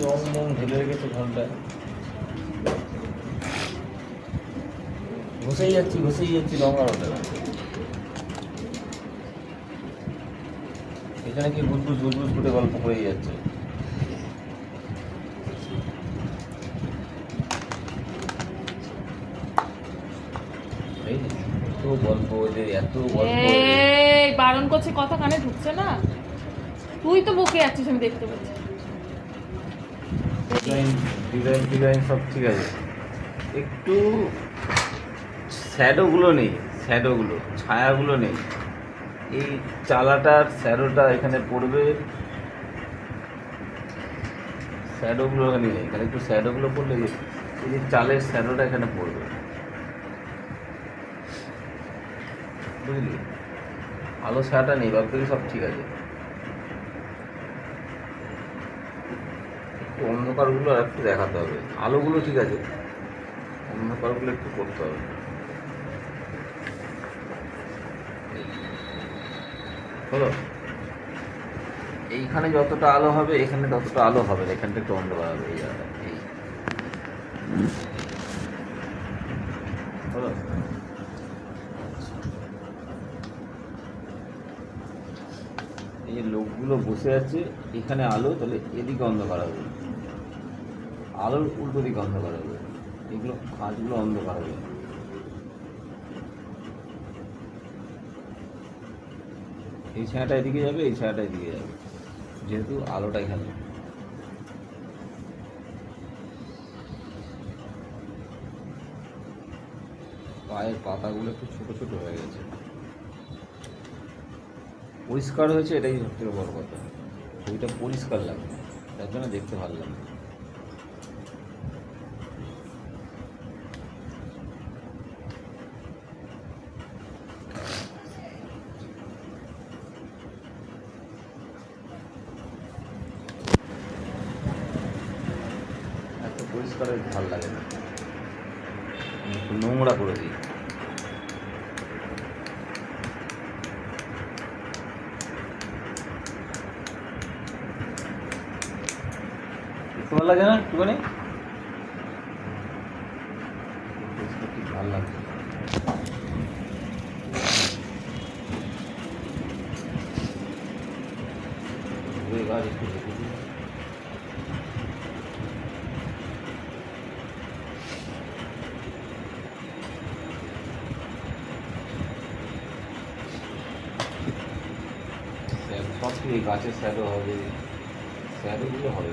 রং মং ঢেলে রেখেছে ঘন্টায়। ঘষেই যাচ্ছি রং আর ওঠে না। এখানে কি বুঝবুঝ করে গল্প করেই যাচ্ছে। এত গল্প ওদের, এত গল্প। এই বারণ করছে, কথা কানে ঢুকছে না। তুই তো বকে যাচ্ছিস, আমি দেখতে পাচ্ছি। ডিজাইন সব ঠিক আছে, একটু শ্যাডোগুলো নেই, ছায়াগুলো নেই। এই চালাটার শ্যাডোটা এখানে পড়বে, শ্যাডোগুলো এখানে নেই। এখানে একটু শ্যাডোগুলো পড়লে এই যে চালের শ্যাডোটা এখানে পড়বে, বুঝলি? আলো ছায়াটা নেই, বাকি সব ঠিক আছে। একটু অন্ধকারগুলো আর একটু দেখাতে হবে, আলোগুলো ঠিক আছে, অন্ধকারগুলো একটু করতে হবে। হলো, এইখানে যতটা আলো হবে এখানে ততটা আলো হবে না, এখানটা একটু অন্ধকার হবে। এই জায়গাটা হলো। এই যে লোকগুলো বসে আছে এখানে আলো, তাহলে এদিকে অন্ধকার হবে, আলোর উল্টো দিকে অন্ধকার হবে, এগুলো কাজগুলো অন্ধকার হবে। এই ছায়াটা এদিকে যাবে, এই ছায়াটা এদিকে যাবে, যেহেতু আলোটা এখানে। পায়ের পাতাগুলো একটু ছোট ছোট হয়ে গেছে, পরিষ্কার হয়েছে, এটাই সবথেকে বড় কথা। ছবিটা পরিষ্কার লাগে, তার জন্য দেখতে ভালো লাগে। এত পরিষ্কার ভালো লাগে না, একটু নোংরা করে দিই। ভালো লাগে না একটুখানি, ভালো লাগছে। গাছ একটু দেখে দিই। সব গাছের শ্যাডো হবে, শ্যাডোগুলো হবে।